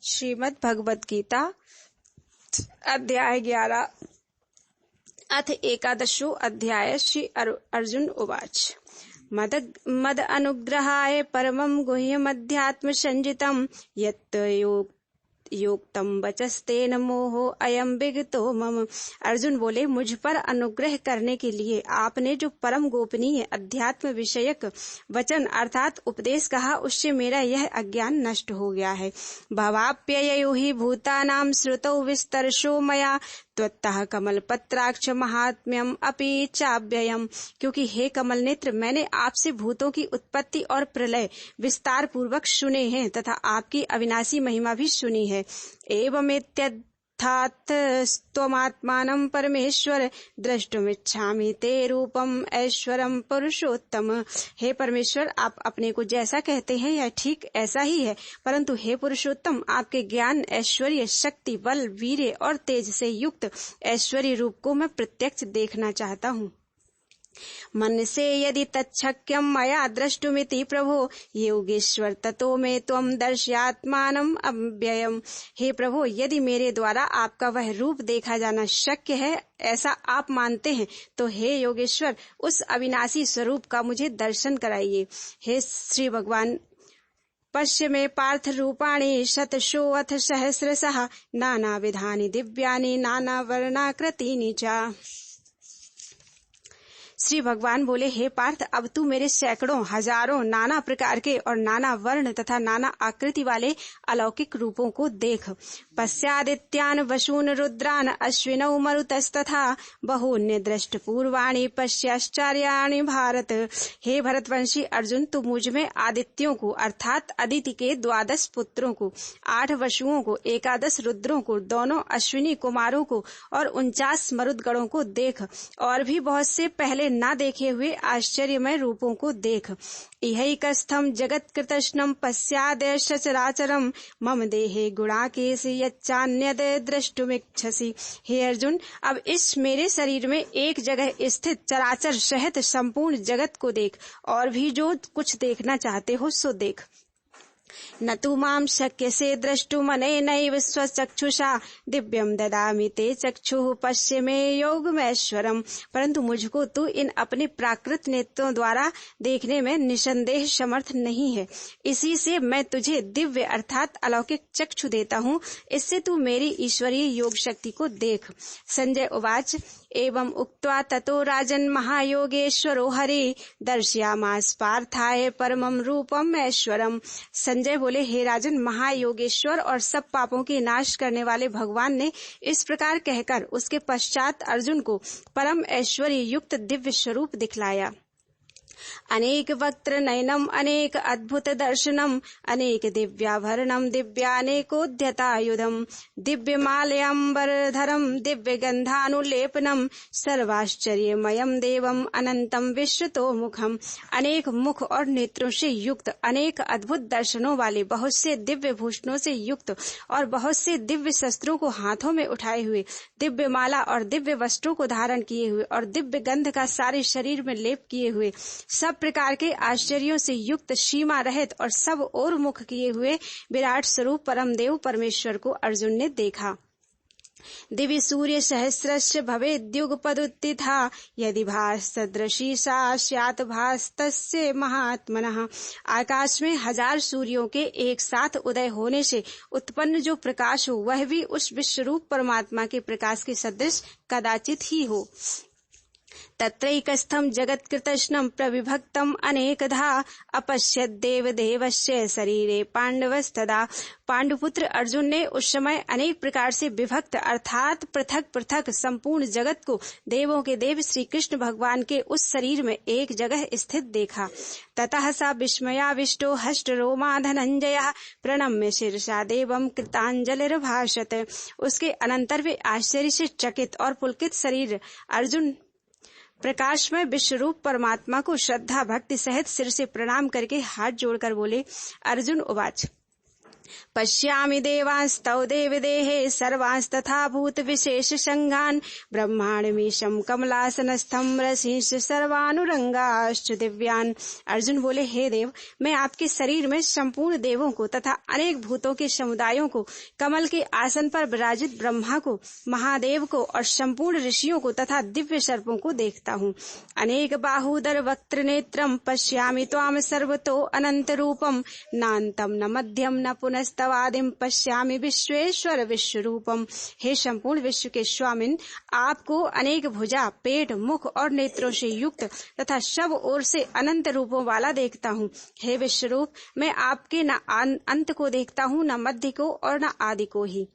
श्रीमद् भगवद गीता अध्याय 11 अथ एकादशो अध्याय। श्री अर्जुन उवाच मद अनुग्रहाय परमं गुह्यमध्यात्म संजितं यत् योक्तम वचस्तेन मोहो अयम विगतो मम। अर्जुन बोले, मुझ पर अनुग्रह करने के लिए आपने जो परम गोपनीय अध्यात्म विषयक वचन अर्थात उपदेश कहा, उससे मेरा यह अज्ञान नष्ट हो गया है। भवाप्यययो हि भूतानां श्रुतौ विस्तरशो मया त्वत्तः कमलपत्राक्ष महात्म्यम अपि चाव्ययम्। क्योंकि हे कमल नेत्र, मैंने आपसे भूतों की उत्पत्ति और प्रलय विस्तार पूर्वक सुने हैं तथा आपकी अविनाशी महिमा भी सुनी है। एवमेत्यर्थात् त्वमात्मानं परमेश्वर द्रष्टुमिच्छामि ते रूपम ऐश्वरम पुरुषोत्तम। हे परमेश्वर, आप अपने को जैसा कहते हैं यह ठीक ऐसा ही है, परंतु हे पुरुषोत्तम, आपके ज्ञान, ऐश्वर्य, शक्ति, बल, वीर्य और तेज से युक्त ऐश्वर्य रूप को मैं प्रत्यक्ष देखना चाहता हूँ। मनसे यदि तच्छक्यं मया द्रष्टुमिति प्रभो योगेश्वर ततो मे त्वं दर्शयात्मानम् अव्ययम्। हे प्रभो, यदि मेरे द्वारा आपका वह रूप देखा जाना शक्य है, ऐसा आप मानते हैं, तो हे योगेश्वर, उस अविनाशी स्वरूप का मुझे दर्शन कराइए। हे श्री भगवान, पश्य मे पार्थ रूपाणि शतशोऽथ सहस्रशः नानाविधानि दिव्यानि नानावर्णाकृतीनि च। श्री भगवान बोले, हे पार्थ, अब तू मेरे सैकड़ों हजारों नाना प्रकार के और नाना वर्ण तथा नाना आकृति वाले अलौकिक रूपों को देख। पश्यादित्यान वसून रुद्रान अश्विनौ मरुतस्तथा बहून्य दृष्ट पूर्वाणि पश्याश्चर्याणि भारत। हे भरतवंशी अर्जुन, तू मुझ में आदित्यों को अर्थात अदिति के 12 पुत्रों को, 8 वसुओं को, 11 रुद्रों को, दोनों अश्विनी कुमारों को और 49 मरुदगणों को देख, और भी बहुत से पहले ना देखे हुए आश्चर्यमय रूपों को देख। इहैकस्थं जगत कृतस्नं पश्चाद सचराचरम मम देहे गुणाकेश यच्चान्यद द्रष्टुमिच्छसि। हे अर्जुन, अब इस मेरे शरीर में एक जगह स्थित चराचर सहित संपूर्ण जगत को देख, और भी जो कुछ देखना चाहते हो सो देख। न तु मां शक्यसे द्रष्टुमनेनैव स्वचक्षुषा दिव्यं ददामि ते चक्षुः पश्य मे योगमैश्वरम्। परंतु मुझको तू इन अपने प्राकृत नेत्रों द्वारा देखने में निसंदेह समर्थ नहीं है, इसी से मैं तुझे दिव्य अर्थात अलौकिक चक्षु देता हूँ, इससे तू मेरी ईश्वरीय योग शक्ति को देख। संजय उवाच एवं उक्त्वा ततो राजन् महायोगेश्वरो हरि दर्शयामास पार्थाय परमं रूपम ऐश्वरम। संजय बोले, हे राजन, महायोगेश्वर और सब पापों के नाश करने वाले भगवान ने इस प्रकार कहकर उसके पश्चात अर्जुन को परम ऐश्वर्य युक्त दिव्य स्वरूप दिखलाया। अनेक वक्त्र नयनम अनेक अद्भुत दर्शनम अनेक दिव्याभरणम दिव्यानेकोद्यतायुधम दिव्यमाल्याम्बरधरम दिव्य गंधानुलेपनम सर्वाश्चर्यमयम देवम अनंतम विश्वतो मुखम। अनेक मुख और नेत्रों से युक्त, अनेक अद्भुत दर्शनों वाले, बहुत से दिव्य भूषणों से युक्त और बहुत से दिव्य शस्त्रों को हाथों में उठाए हुए, दिव्य माला और दिव्य वस्त्रों को धारण किए हुए और दिव्य गंध का सारे शरीर में लेप किए हुए, सब प्रकार के आश्चर्यों से युक्त, सीमा रहित और सब ओर मुख किए हुए विराट स्वरूप परमदेव परमेश्वर को अर्जुन ने देखा। दिव्य सूर्य सहस्रस्य भवेद्युगपदुत्थिता यदि भासदृशी सा स्यात् भासतस्य महात्मनः। आकाश में 1000 सूर्यों के एक साथ उदय होने से उत्पन्न जो प्रकाश हो, वह भी उस विश्वरूप परमात्मा के प्रकाश के सदृश कदाचित ही हो। तत्रैकस्थं जगत्कृतस्नं प्रविभक्तम् अनेकधा अपश्यत् देवदेवस्य शरीरे पांडवस्तदा। पांडुपुत्र अर्जुन ने उस समय अनेक प्रकार से विभक्त अर्थात पृथक पृथक संपूर्ण जगत को देवों के देव श्री कृष्ण भगवान के उस शरीर में एक जगह स्थित देखा। ततः सा विस्मयाविष्टो हष्टरोमा धनंजयः प्रणम्य शिरसा देवं कृतांजलिर्भाषत। उसके अनंतर वे आश्चर्य से चकित और पुलकित शरीर अर्जुन प्रकाश में विश्वरूप परमात्मा को श्रद्धा भक्ति सहित सिर से प्रणाम करके हाथ जोड़कर बोले। अर्जुन उवाच पश्यामि देवांस्तव देवदेहे सर्वांस्तथा भूत विशेष संघान ब्रह्मांडमीशं कमलासनस्थं रसींश सर्वानुरंगाश्च दिव्यान। अर्जुन बोले, हे देव, मैं आपके शरीर में संपूर्ण देवों को तथा अनेक भूतों के समुदायों को, कमल के आसन पर विराजित ब्रह्मा को, महादेव को और संपूर्ण ऋषियों को तथा दिव्य सर्पों को देखता हूँ। अनेक बाहूदर वक्त्र नेत्रम पश्यामि त्वाम सर्वतो अनंत रूपम नान्तम न मध्यम न पुनस्तवादिम पश्यामि विश्वेश्वर विश्व रूपम। हे संपूर्ण विश्व के स्वामिन, आपको अनेक भुजा, पेट, मुख और नेत्रों से युक्त तथा सब ओर से अनंत रूपों वाला देखता हूँ। हे विश्वरूप, मैं आपके न अंत को देखता हूँ, न मध्य को और न आदि को ही।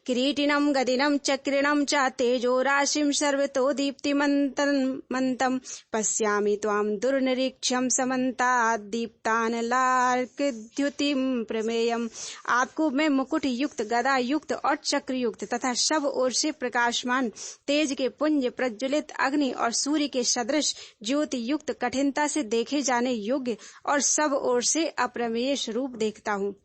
किरीटिनं गदिनं चक्रिणं च तेजो राशिं सर्वतो दीप्तिमन्तम् पश्यामि त्वां दुर्निरीक्ष्यं समन्तात् दीप्तानलार्कद्युतिं प्रमेयम्। आपको मैं मुकुट युक्त, गदा युक्त और चक्र युक्त तथा सब ओर से प्रकाशमान, तेज के पुंज, प्रज्वलित अग्नि और सूर्य के सदृश ज्योति युक्त, कठिनता से देखे जाने योग्य और सब ओर से अप्रमेय स्वरूप देखता हूँ।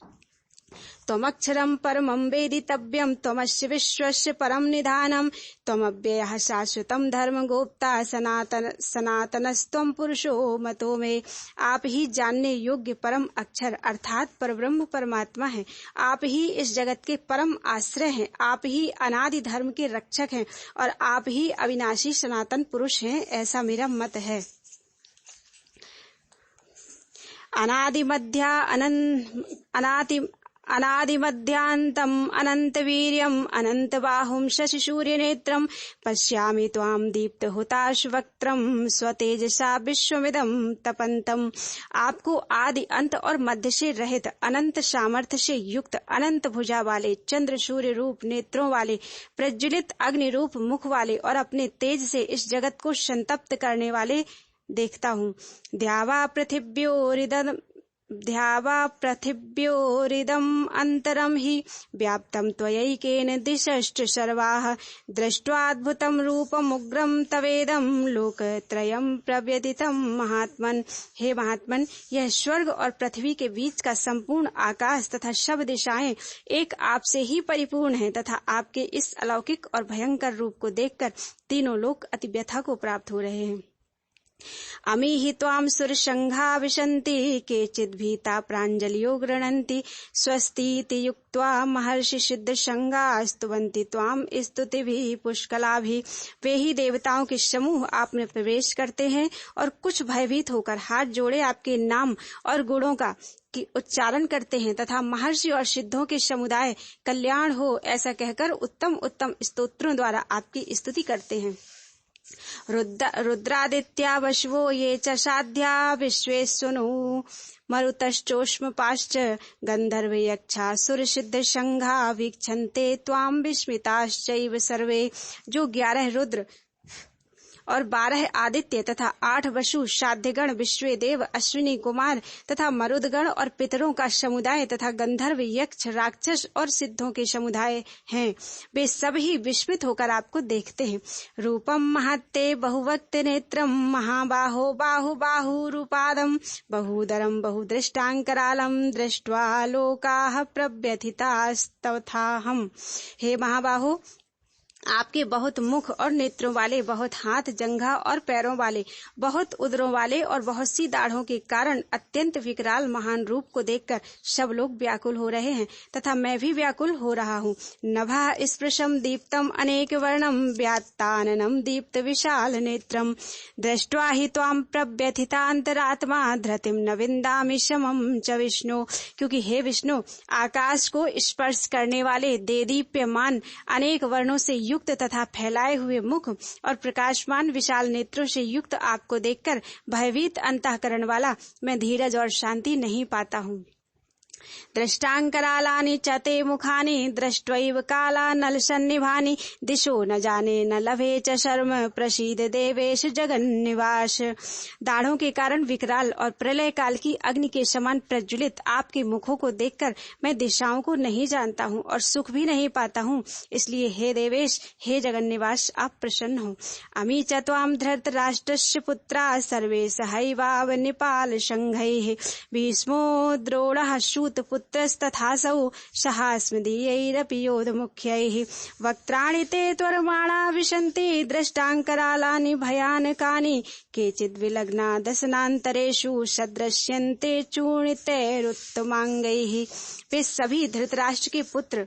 त्वमक्षरं परमं वेदितव्यं त्वमस्य विश्वस्य परम निधानम् त्वमव्ययः शाश्वतं धर्मगोप्ता सनातनस्त्वं पुरुषो मतो मे। आप ही जानने योग्य परम अक्षर अर्थात परब्रह्म परमात्मा है। आप ही इस जगत के परम आश्रय हैं। आप ही अनादि धर्म के रक्षक हैं और आप ही अविनाशी सनातन पुरुष हैं, ऐसा मेरा मत है। अनादिमध्यान्तम् अनन्तवीर्यम् अनन्तबाहुं शशिसूर्यनेत्रम् पश्यामि त्वां दीप्तहुताशवक्त्रम् स्वतेजसा विश्वमिदं तपन्तम्। आपको आदि अंत और मध्य से रहित, अनंत सामर्थ्य से युक्त, अनंत भुजा वाले, चंद्र सूर्य रूप नेत्रों वाले, प्रज्वलित अग्नि रूप मुख वाले और अपने तेज से इस जगत को संतप्त करने वाले देखता हूँ। द्यावा पृथिव्योरिदम् अंतरम हि व्याप्तं त्वयैकेन दिशश्च सर्वाः दृष्ट्वाद्भुतं रूपमुग्रं तवेदं लोकत्रयं प्रव्यथितं महात्मन्। हे महात्मन, यह स्वर्ग और पृथ्वी के बीच का संपूर्ण आकाश तथा सब दिशाएं एक आप से ही परिपूर्ण है तथा आपके इस अलौकिक और भयंकर रूप को देखकर तीनों लोक अति व्यथा को प्राप्त हो रहे हैं। अमीहि त्वां सुरसंघा विशन्ति केचिद् भीता प्राञ्जलियो गृह्णन्ति स्वस्तीति युक्त्वा महर्षि सिद्धसंघा स्तुवन्ति त्वां स्तुतिभिः पुष्कलाभिः। वे ही देवताओं के समूह आप में प्रवेश करते हैं और कुछ भयभीत होकर हाथ जोड़े आपके नाम और गुणों का की उच्चारण करते हैं तथा महर्षि और सिद्धों के समुदाय कल्याण हो ऐसा कहकर उत्तम उत्तम स्तोत्रों द्वारा आपकी स्तुति करते हैं। रुद्रादित्या वशवो ये च साध्या विश्वेश्वनो मरुतश्चोष्मपाश्च गंधर्व यक्षा सुर सिद्ध संघा वीक्षन्ते त्वां विस्मिताश्चैव सर्वे। जो 11 रुद्र और 12 आदित्य तथा 8 वसु, साध्यगण, विश्वेदेव, अश्विनी कुमार तथा मरुदगण और पितरों का समुदाय तथा गंधर्व, यक्ष, राक्षस और सिद्धों के समुदाय हैं, वे सब ही विस्मित होकर आपको देखते हैं। रूपम महत्ते बहुवक्त नेत्रम महाबाहो बाहुरूपादम बहुदरम बहुदृष्टांकरालम दृष्ट्वा लोकाः प्रव्यथितास्तथाहम्। हे महाबाहो, आपके बहुत मुख और नेत्रों वाले, बहुत हाथ, जंघा और पैरों वाले, बहुत उदरों वाले और बहुत सी दाढ़ों के कारण अत्यंत विकराल महान रूप को देखकर सब लोग व्याकुल हो रहे हैं तथा मैं भी व्याकुल हो रहा हूँ। नभा स्पृशम दीप्तम अनेक वर्णम व्यात्ताननम दीप्त विशाल नेत्रम दृष्ट्वा हि त्वां प्रव्यथितांतरात्मा धृतिम न विन्दामि शमं च विष्णु। क्योंकि हे विष्णु, आकाश को स्पर्श करने वाले देदीप्यमान अनेक वर्णों से युक्त तथा फैलाए हुए मुख और प्रकाशमान विशाल नेत्रों से युक्त आपको देखकर भयभीत अंतःकरण वाला मैं धीरज और शांति नहीं पाता हूँ। दृष्टांकरालानि च ते मुखानि दृष्ट्वैव काला नलसन्निभानि दिशो न जाने न लभे च शर्म प्रसीद देवेश जगन्निवास। दाढ़ों के कारण विकराल और प्रलय काल की अग्नि के समान प्रज्वलित आपके मुखों को देखकर मैं दिशाओं को नहीं जानता हूँ और सुख भी नहीं पाता हूँ। इसलिए हे देवेश, हे जगन्निवास, आप प्रसन्न हो। अमी च त्वां धृतराष्ट्रस्य पुत्रा सर्वे सहैवाव निपाल संघैः भीष्मो द्रोणः सूतपुत्रस्तथासौ सहास्मदीयैरपि योधमुख्यैः वक्त्राणि ते त्वरमाणा विशन्ति दृष्टाङ्करालानि भयानकानि केचिद्विलग्ना दशनान्तरेषु सदृश्यन्ते चूर्णितैरुत्तमाङ्गैः। वे सभी धृतराष्ट्र के पुत्र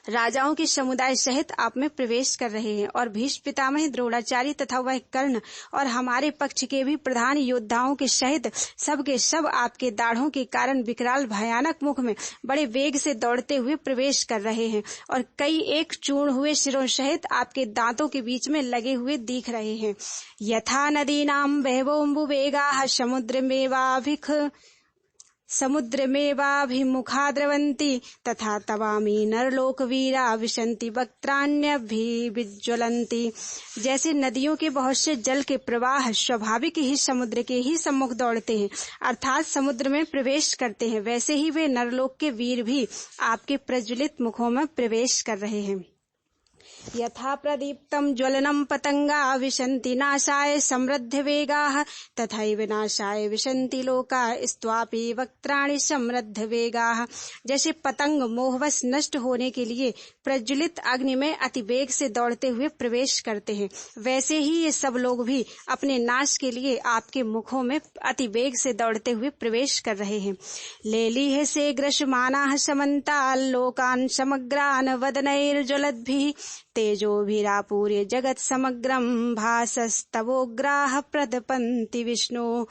राजाओं के समुदाय सहित आप में प्रवेश कर रहे हैं और भीष्म पितामह द्रोणाचार्य तथा वह कर्ण और हमारे पक्ष के भी प्रधान योद्धाओं के सहित सब के सब आपके दाढ़ों के कारण विकराल भयानक मुख में बड़े वेग से दौड़ते हुए प्रवेश कर रहे हैं और कई एक चूर्ण हुए सिरों सहित आपके दांतों के बीच में लगे हुए दिख रहे हैं। यथा नदीनां बहवोऽम्बुवेगाः समुद्रमेवाभिमुखा द्रवन्ति तथा तवामी नरलोकवीरा विशन्ति वक्त्राण्यभिज्वलन्ति। जैसे नदियों के बहुत से जल के प्रवाह स्वाभाविक ही समुद्र के ही सम्मुख दौड़ते हैं अर्थात समुद्र में प्रवेश करते हैं, वैसे ही वे नरलोक के वीर भी आपके प्रज्वलित मुखों में प्रवेश कर रहे हैं। यथा प्रदीप्तं ज्वलनं पतंगा विशन्ति नाशाय समृद्धवेगाः तथैव नाशाय विशन्ति लोका स्त्वापि वक्त्राणि समृद्धवेगाः। जैसे पतंग मोहवश नष्ट होने के लिए प्रज्वलित अग्नि में अति वेग से दौड़ते हुए प्रवेश करते हैं, वैसे ही ये सब लोग भी अपने नाश के लिए आपके मुखों में अति वेग से दौड़ते हुए प्रवेश कर रहे हैं। लेलीह से ग्रसमानाः समन्ताल् लोकान् समग्रान् वदनैर्ज्वलद्भिः तेजोभिरापूर्य जगत समग्रं भासस्तवोग्राः प्रदपन्ति विष्णु।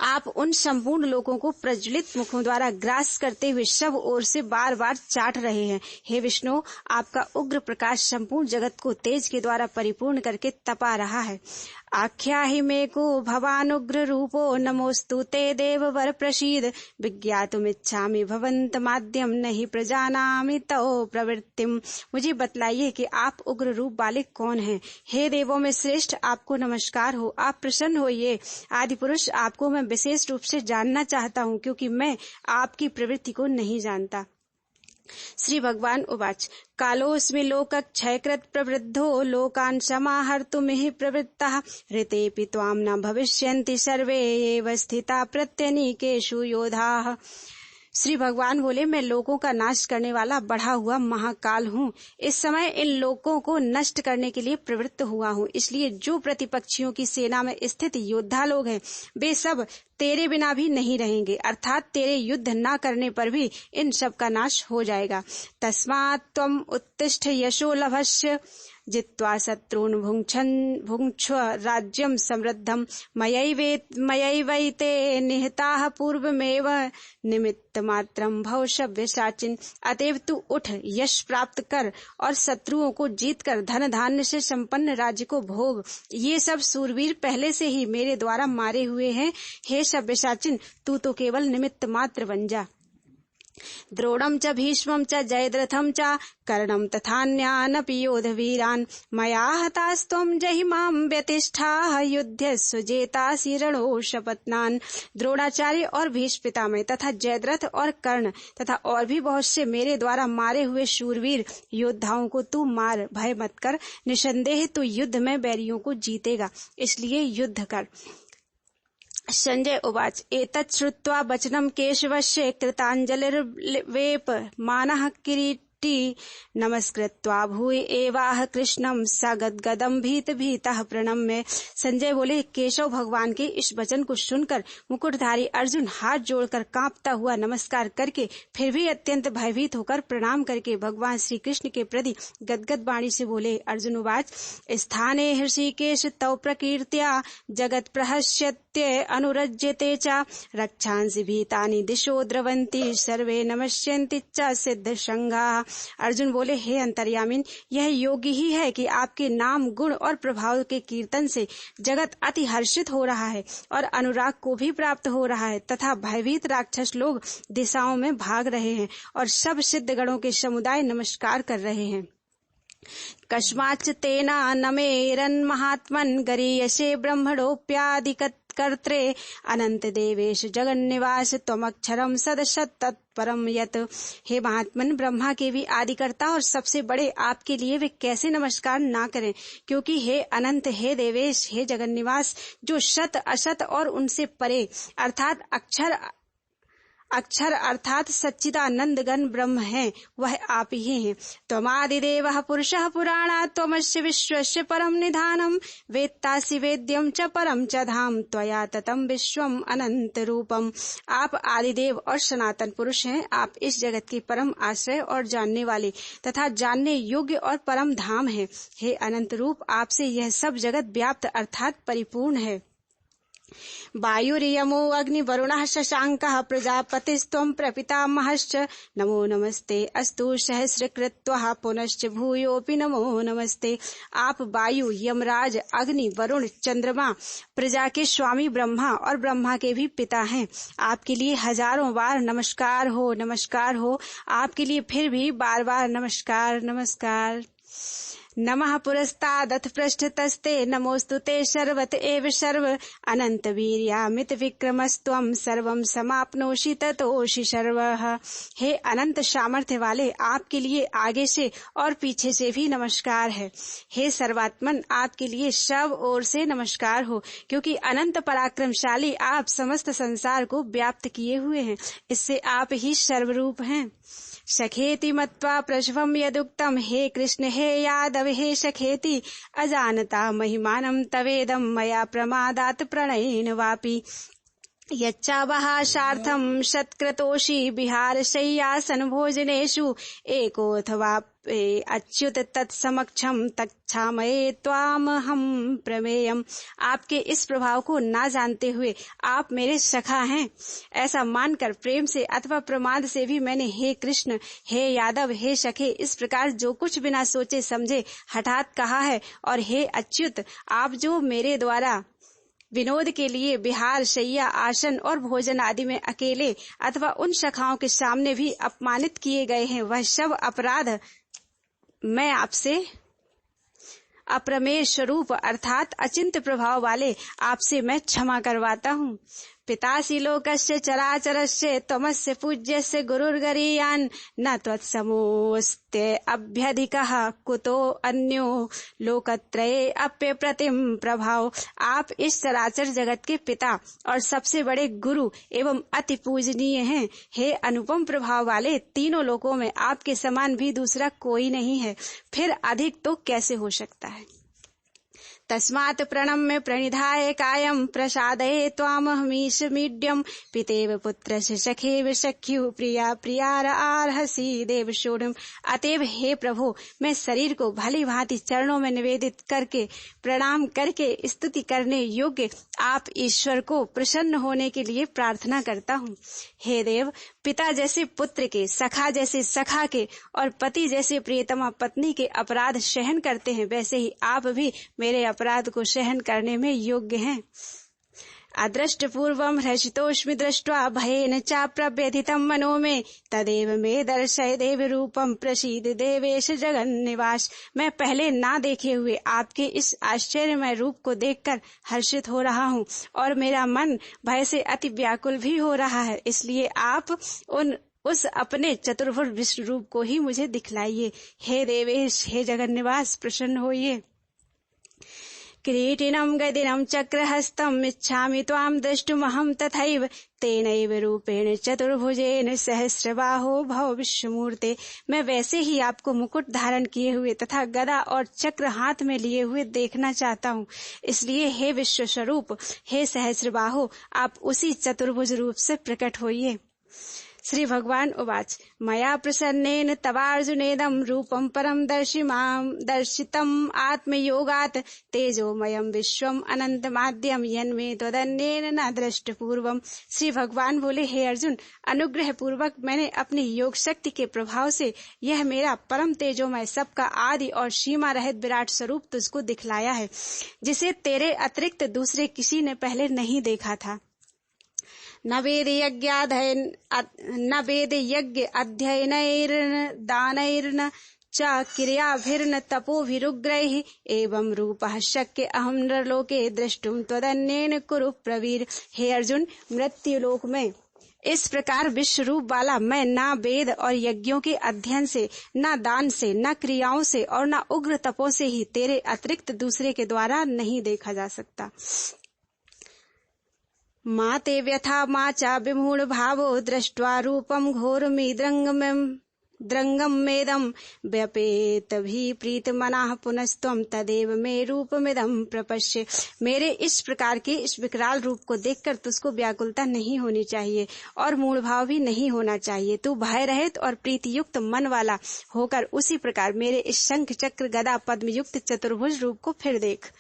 आप उन संपूर्ण लोगों को प्रज्वलित मुखों द्वारा ग्रास करते हुए सब ओर से बार बार चाट रहे हैं। हे विष्णु, आपका उग्र प्रकाश संपूर्ण जगत को तेज के द्वारा परिपूर्ण करके तपा रहा है। आख्याहि मे को भवानुग्र रूपो नमोस्तु ते देववर प्रसीद विज्ञातुमिच्छामि भवन्तमाद्यं नहि प्रजानामि तव प्रवृत्तिम। मुझे बतलाइए कि आप उग्र रूप वाले कौन हैं। हे देवों में श्रेष्ठ, आपको नमस्कार हो, आप प्रसन्न होइए। आदि पुरुष, आपको मैं विशेष रूप से जानना चाहता हूँ क्योंकि मैं आपकी प्रवृत्ति को नहीं जानता। श्री भगवान उवाच कालोऽस्मि लोकक्षयकृत् प्रवृद्धो लोकान् समाहर्तुमिह प्रवृत्तः ऋतेऽपि त्वां न भविष्यन्ति सर्वे एव स्थिता प्रत्यनीकेषु योधाः। श्री भगवान बोले, मैं लोगों का नाश करने वाला बढ़ा हुआ महाकाल हूँ। इस समय इन लोगों को नष्ट करने के लिए प्रवृत्त हुआ हूँ, इसलिए जो प्रतिपक्षियों की सेना में स्थित योद्धा लोग हैं वे सब तेरे बिना भी नहीं रहेंगे, अर्थात तेरे युद्ध न करने पर भी इन सब का नाश हो जाएगा। तस्मात् त्वम् उत्तिष्ठ यशो लभस्य जित्वा शत्रून् भुङ्क्ष्व राज्यं समृद्धं मयैवैते निहताः पूर्वमेव निमित्तमात्रं भव सव्यसाचिन्। अतएव तू उठ, यश प्राप्त कर और शत्रुओं को जीत कर धन धान्य से संपन्न राज्य को भोग। ये सब सूरवीर पहले से ही मेरे द्वारा मारे हुए हैं। हे सव्यसाचिन, तू तो केवल निमित्त मात्र बन जा। द्रोणं च भीष्मं च जयद्रथं च कर्णं तथान्यानपि योधवीरान् मया हतास्त्वं जहिमां व्यतिष्ठाः युध्यस्व जेतासि रणो शपथनान्। द्रोणाचार्य और भीष्म पितामह तथा जयद्रथ और कर्ण तथा और भी बहुत से मेरे द्वारा मारे हुए शूरवीर योद्धाओं को तू मार, भय मत कर। निसंदेह तू युद्ध में बैरियों को जीतेगा, इसलिए युद्ध कर। संजय उवाच एतत् श्रुत्वा वचनं केशवस्य कृताञ्जलिर्वेप मानः किरीटी नमस्कृत्वा भूय एवाह कृष्णं सगद्गदं भीतः प्रणम्य। संजय बोले, केशव भगवान के इस वचन को सुनकर मुकुटधारी अर्जुन हाथ जोड़कर कांपता हुआ नमस्कार करके फिर भी अत्यंत भयभीत होकर प्रणाम करके भगवान श्री कृष्ण के प्रति गदगद वाणी से बोले। अर्जुन उवाच स्थाने हृषिकेश तव प्रकीर्त्या जगत प्रहस्यत्य अनुरज्यते च रक्षांसि भीतानि दिशो द्रवन्ति सर्वे नमस्यन्ति च सिद्ध संघाः। अर्जुन बोले, हे अंतर्यामिन, यह योग्य ही है कि आपके नाम गुण और प्रभाव के कीर्तन से जगत अति हर्षित हो रहा है और अनुराग को भी प्राप्त हो रहा है तथा भयभीत राक्षस लोग दिशाओं में भाग रहे हैं और सब सिद्ध गणों के समुदाय नमस्कार कर रहे हैं। कस्माच्च तेना नमेरन् महात्मन् गरीयसे ब्रह्मणोऽप्यादिकत् कर्त्रे अनंत देवेश जगन्निवास त्वमक्षरम सदसत् तत्परम यत्। हे महात्मन, ब्रह्मा के भी आदिकर्ता और सबसे बड़े आपके लिए वे कैसे नमस्कार ना करें, क्योंकि हे अनंत, हे देवेश, हे जगन्निवास, जो सत असत और उनसे परे अर्थात अक्षर अक्षर अर्थात सच्चिदानंद घन ब्रह्म है, वह आप ही हैं। त्वमादिदेवः पुरुषः पुराणात् त्वमस्य विश्वस्य परम निधानम् वेत्तासि वेद्यं च परम च धाम त्वया ततं विश्वम अनंत रूपम। आप आदिदेव और सनातन पुरुष हैं। आप इस जगत के परम आश्रय और जानने वाले तथा जानने योग्य और परम धाम है। हे अनंत रूप, आपसे यह सब जगत व्याप्त अर्थात परिपूर्ण है। वायुर्यमो अग्निवरुणः शशांकः प्रजापतिस्त्वं प्रपितामहश्च नमो नमस्ते अस्तु सहस्रकृत्वः पुनश्च भूयोऽपि नमो नमस्ते। आप वायु, यमराज, अग्नि, वरुण, चंद्रमा, प्रजा के स्वामी ब्रह्मा और ब्रह्मा के भी पिता हैं। आपके लिए हजारों बार नमस्कार हो, नमस्कार हो। आपके लिए फिर भी बार बार नमस्कार, नमस्कार। नमः पुरस्तादथ पृष्ठतस्ते नमोस्तुते सर्वत एव सर्व अनंत वीर्यामित विक्रमस्त्वं सर्वं समाप्नोषि ततोषि सर्वः। हे अनंत सामर्थ्य वाले, आपके लिए आगे से और पीछे से भी नमस्कार है। हे सर्वात्मन, आपके लिए सब ओर से नमस्कार हो, क्योंकि अनंत पराक्रमशाली आप समस्त संसार को व्याप्त किए हुए हैं। इससे आप ही सर्वरूप हैं। सखेति मत्वा प्रशवम यदुक्तम, हे कृष्ण हे यादव हे सखेति अजानता महिमानं तवेदं मया प्रमादात् प्रणयेन वापि। यच्चावहासार्थं शतक्रतोषि विहारशय्यासन भोजनेषु एकोऽथवा अच्युत तत्समक्षम तच्छामये त्वामहं प्रमेयम्। आपके इस प्रभाव को ना जानते हुए आप मेरे सखा हैं, ऐसा मानकर प्रेम से अथवा प्रमाद से भी मैंने हे कृष्ण हे यादव हे सखे इस प्रकार जो कुछ बिना सोचे समझे हठात कहा है। और हे अच्युत, आप जो मेरे द्वारा विनोद के लिए विहार, शैया, आसन और भोजन आदि में अकेले अथवा उन सखाओं के सामने भी अपमानित किए गए हैं, वह सब अपराध मैं आपसे अप्रमेय स्वरूप अर्थात अचिंत प्रभाव वाले आपसे मैं क्षमा करवाता हूँ। पितासि लोकस्य चराचरस्य त्वमस्य पूज्यस्य गुरुर्गरीयान् न त्वत्समोऽस्ते अभ्यधिकः कुतो अन्यो लोकत्रये अप्यप्रतिम प्रभाव। आप इस चराचर जगत के पिता और सबसे बड़े गुरु एवं अति पूजनीय हैं। हे अनुपम प्रभाव वाले, तीनों लोकों में आपके समान भी दूसरा कोई नहीं है, फिर अधिक तो कैसे हो सकता है। तस्मात् प्रणम्य प्रणिधाय कायं प्रसादये त्वामहमीश मीड्यं पितेव पुत्रस्य सखेव सख्यु प्रिया प्रियार आर्हसि देव शोढम्। अतएव हे प्रभु, मैं शरीर को भली भांति चरणों में निवेदित करके प्रणाम करके स्तुति करने योग्य आप ईश्वर को प्रसन्न होने के लिए प्रार्थना करता हूँ। हे देव, पिता जैसे पुत्र के, सखा जैसे सखा के और पति जैसे प्रियतमा पत्नी के अपराध सहन करते हैं, वैसे ही आप भी मेरे अपराध को सहन करने में योग्य हैं। अदृष्ट पूर्वम हर्षितोष्मि दृष्ट्वा भयेन चाप्रव्यथितं मनो में तदेव मे दर्शय देव रूपम प्रसीद देवेश जगन्निवास। मैं पहले ना देखे हुए आपके इस आश्चर्यमय रूप को देखकर हर्षित हो रहा हूँ और मेरा मन भय से अति व्याकुल भी हो रहा है। इसलिए आप उस अपने चतुर्भुज विष्णु रूप को ही मुझे दिखलाइए। हे देवेश, हे जगन्निवास, प्रसन्न होइए। किरीटिनं गदिनं चक्रहस्तम् इच्छामि त्वां द्रष्टुमहं तथैव तेनैव रूपेण चतुर्भुजेन सहस्रबाहो भव विश्वमूर्ते। मैं वैसे ही आपको मुकुट धारण किए हुए तथा गदा और चक्र हाथ में लिए हुए देखना चाहता हूँ। इसलिए हे विश्व स्वरूप, हे सहस्रबाहो, आप उसी चतुर्भुज रूप से प्रकट होइए। श्री भगवान उवाच, मया प्रसन्नेन तवार्जुनेदं रूपं परं दर्शितम् आत्मयोगात् तेजोमयं विश्वम् अनंतमाद्यं यन्मे त्वदन्येन न दृष्ट पूर्वम। श्री भगवान बोले, हे अर्जुन, अनुग्रह पूर्वक मैंने अपनी योग शक्ति के प्रभाव से यह मेरा परम तेजोमय सबका आदि और सीमा रहित विराट स्वरूप तुझको दिखलाया है, जिसे तेरे अतिरिक्त दूसरे किसी ने पहले नहीं देखा था। न वेद यज्ञ अध्ययनैर्न दानैर्न च क्रियाभिर्न तपोभिरुग्रैः एवं रूपः शक्य अहं नरलोके द्रष्टुम त्वदन्येन कुरु प्रवीर। हे अर्जुन, मृत्युलोक में इस प्रकार विश्व रूप वाला मैं ना वेद और यज्ञों के अध्ययन से, ना दान से, ना क्रियाओं से और ना उग्र तपों से ही तेरे अतिरिक्त दूसरे के द्वारा नहीं देखा जा सकता। मा ते व्यथा मा चा विमूढ़ भावो दृष्ट्वा रूपम द्रंगम मेदम व्यपेत भी प्रीत मनाः पुनस्त्वम तदेव मे रूपमिदम प्रपश्य। मेरे इस प्रकार के इस विकराल रूप को देखकर तुझको व्याकुलता नहीं होनी चाहिए और मूढ़ भाव भी नहीं होना चाहिए। तू भय रहित और प्रीति युक्त मन वाला होकर उसी प्रकार मेरे इस शंख चक्र गदा पद्म युक्त चतुर्भुज रूप को फिर देख।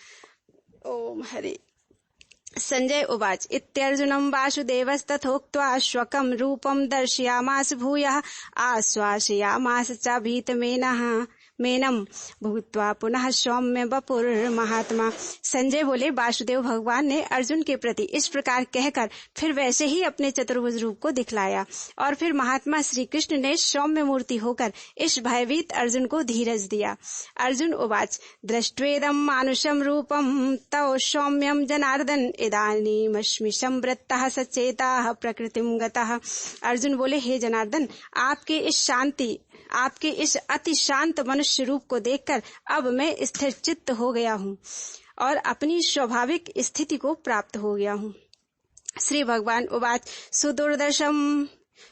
ओम हरे। संजय उवाच इत्यर्जुनं वासुदेवस्तथोक्त्वा स्वकं रूपं दर्शयामास भूयः आश्वासयामास च भीतमेनं भूत्वा पुनः सौम्य वपुर्महात्मा। संजय बोले, वासुदेव भगवान ने अर्जुन के प्रति इस प्रकार कहकर फिर वैसे ही अपने चतुर्भुज रूप को दिखलाया और फिर महात्मा श्री कृष्ण ने सौम्य मूर्ति होकर इस भयभीत अर्जुन को धीरज दिया। अर्जुन उवाच दृष्ट्वेदं मानुषं रूपं तव सौम्यं जनार्दन इदानीमस्मि संवृत्तः सचेताः प्रकृतिं गतः। अर्जुन बोले, हे जनार्दन, आपके इस अति शांत मनुष्य रूप को देखकर अब मैं स्थिर चित्त हो गया हूँ और अपनी स्वाभाविक स्थिति को प्राप्त हो गया हूँ। श्री भगवान उवाच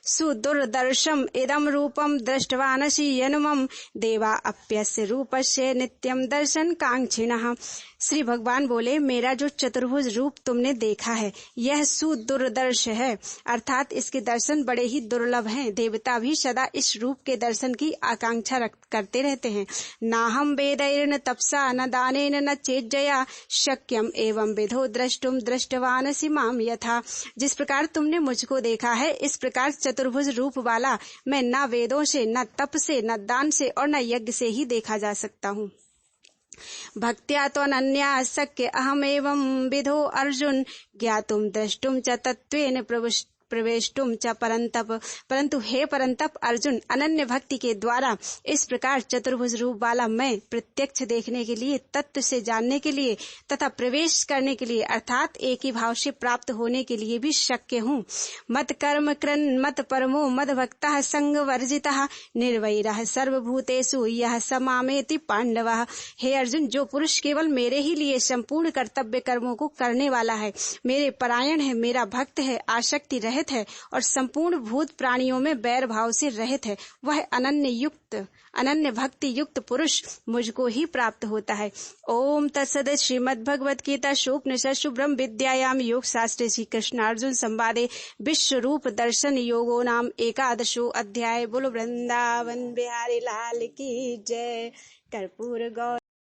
सुदुर्दर्शम इदम रूपम दृष्टवानसि यनुमम देवा अप्यस्य रूपस्य नित्यम दर्शन कांक्षिणः। श्री भगवान बोले, मेरा जो चतुर्भुज रूप तुमने देखा है यह सुदुर्दर्श है, अर्थात इसके दर्शन बड़े ही दुर्लभ हैं। देवता भी सदा इस रूप के दर्शन की आकांक्षा करते रहते हैं। नाहम वेदैर्न तपसा न दानेन न चेज्जया शक्यम एवं विधो द्रष्टुम दृष्टवानसि माम यथा। जिस प्रकार तुमने मुझको देखा है इस प्रकार चतुर्भुज रूप वाला मैं न वेदों से, न तप से, न दान से और न यज्ञ से ही देखा जा सकता हूँ। भक्त्या त्वनन्या शक्य अहमेवं विधो अर्जुन ज्ञातुम द्रष्टुम च तत्त्वेन प्रवेष्टुम च परंतप। परंतु हे परंतप अर्जुन, अनन्य भक्ति के द्वारा इस प्रकार चतुर्भुज रूप वाला मैं प्रत्यक्ष देखने के लिए, तत्व से जानने के लिए तथा प्रवेश करने के लिए अर्थात एक ही भाव से प्राप्त होने के लिए भी शक्य हूँ। मत कर्म कृन् मत परमो मद भक्तः संग वर्जितः निर्वैरः सर्वभूतेषु यः समामेति पांडवः। हे अर्जुन, जो पुरुष केवल मेरे ही लिए संपूर्ण कर्तव्य कर्मों को करने वाला है, मेरे परायण है, मेरा भक्त है, आसक्ति रहित है और संपूर्ण भूत प्राणियों में बैर भाव से रहित है, वह अनन्य भक्ति युक्त पुरुष मुझको ही प्राप्त होता है। ओम तत्सद। श्रीमद् भगवत गीता उपनिषत्सु ब्रह्म विद्यायाम योग शास्त्रे श्री कृष्णार्जुन संवादे विश्व रूप दर्शन योगो नाम 11वां अध्याय। बोलो वृंदावन बिहारी लाल की जय। कर्पूर गौर